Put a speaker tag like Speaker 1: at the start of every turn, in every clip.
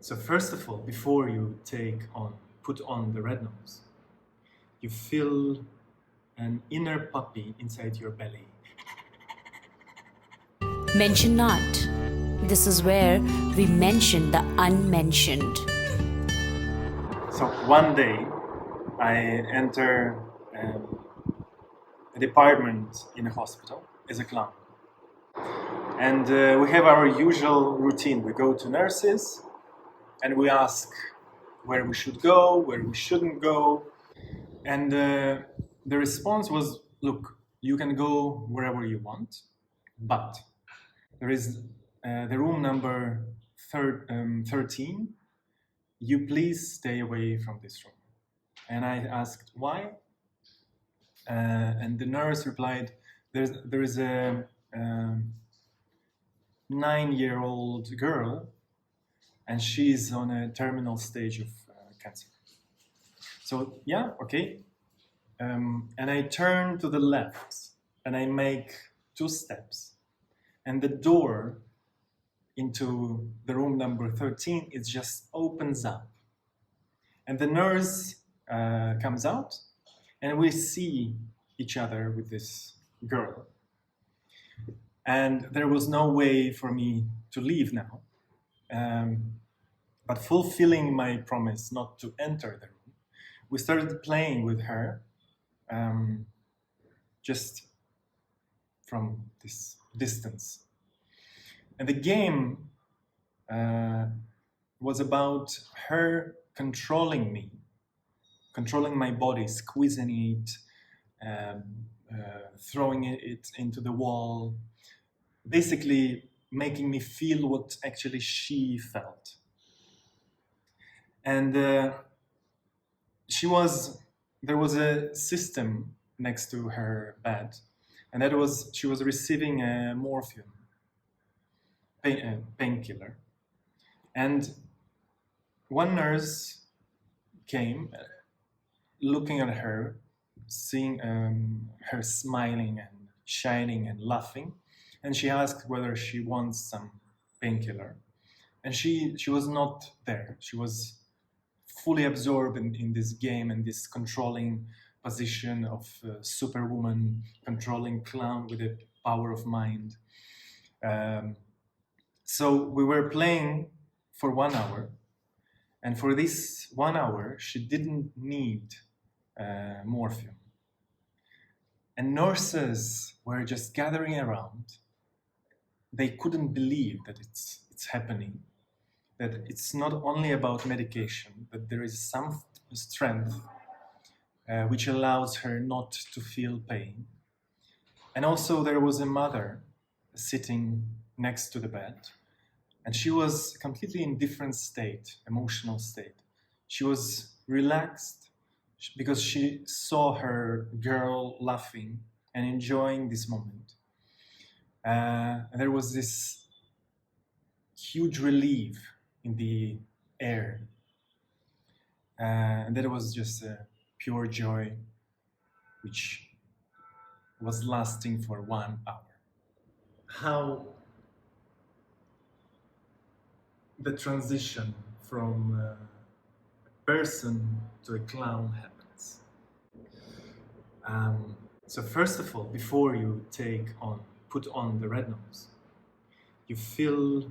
Speaker 1: So first of all, before you put on the red nose, you feel an inner puppy inside your belly.
Speaker 2: Mention not. This is where we mention the unmentioned.
Speaker 1: So one day, I enter a department in a hospital as a clown. And we have our usual routine. We go to nurses and we ask where we should go, where we shouldn't go. And the response was, look, you can go wherever you want, but there is the room number 13. You please stay away from this room. And I asked why, and the nurse replied, there is a 9-year-old girl, and she's on a terminal stage of cancer. So yeah, okay. And I turn to the left, and I make 2 steps, and the door into the room number 13, it just opens up. And the nurse comes out, and we see each other with this girl. And there was no way for me to leave now. But fulfilling my promise not to enter the room, we started playing with her just from this distance. And the game was about her controlling me, controlling my body, squeezing it, throwing it into the wall, basically making me feel what actually she felt. And there was a system next to her bed, and she was receiving a morphine painkiller. And one nurse came, looking at her, seeing her smiling and shining and laughing, and she asked whether she wants some painkiller. And she was not there. She was fully absorbed in this game and this controlling position of superwoman, controlling clown with the power of mind. So we were playing for 1 hour, and for this 1 hour, she didn't need morphine. And nurses were just gathering around. They couldn't believe that it's happening, that it's not only about medication, but there is some strength which allows her not to feel pain. And also there was a mother sitting next to the bed, and she was completely in different state, emotional state. She was relaxed because she saw her girl laughing and enjoying this moment. And there was this huge relief in the air. And that was just a pure joy, which was lasting for 1 hour. How the transition from a person to a clown happens. So first of all, before you put on the red nose, you feel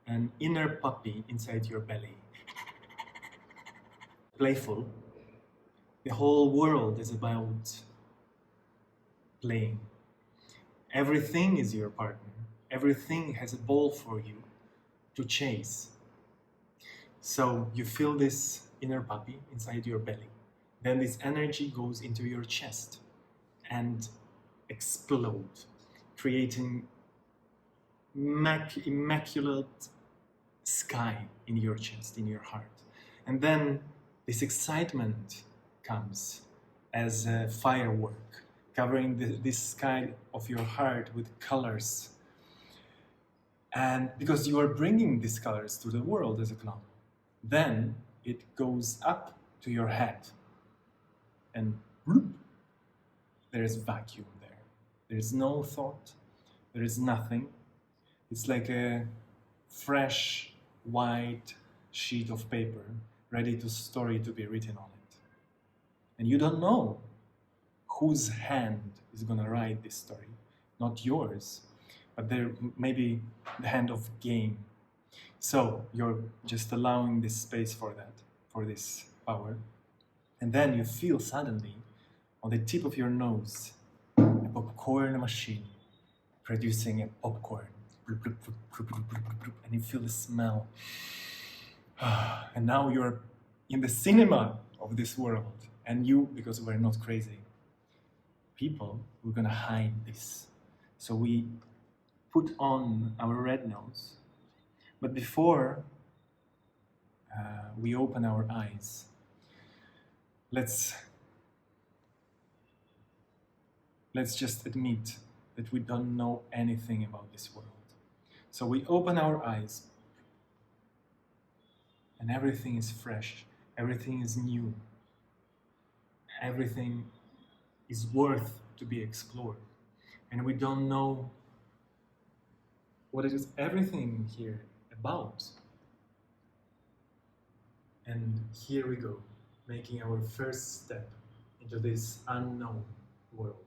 Speaker 1: an inner puppy inside your belly. Playful. The whole world is about playing. Everything is your partner. Everything has a ball for you to chase. So you feel this inner puppy inside your belly. Then this energy goes into your chest and explodes, creating immaculate sky in your chest, in your heart. And then this excitement comes as a firework, covering this sky of your heart with colors. And because you are bringing these colors to the world as a clown, then it goes up to your head, and whoop, there is vacuum there. There is no thought, there is nothing. It's like a fresh, white, sheet of paper, ready to story to be written on it. And you don't know whose hand is gonna write this story. Not yours, but there maybe the hand of game. So you're just allowing this space for that, for this power. And then you feel suddenly on the tip of your nose a popcorn machine producing a popcorn. And you feel the smell. And now you're in the cinema of this world. And you, because we're not crazy people, we're gonna hide this. So we put on our red nose. But before we open our eyes, let's just admit that we don't know anything about this world. So we open our eyes and everything is fresh, everything is new, everything is worth to be explored. And we don't know what it is everything here about. And here we go, making our first step into this unknown world.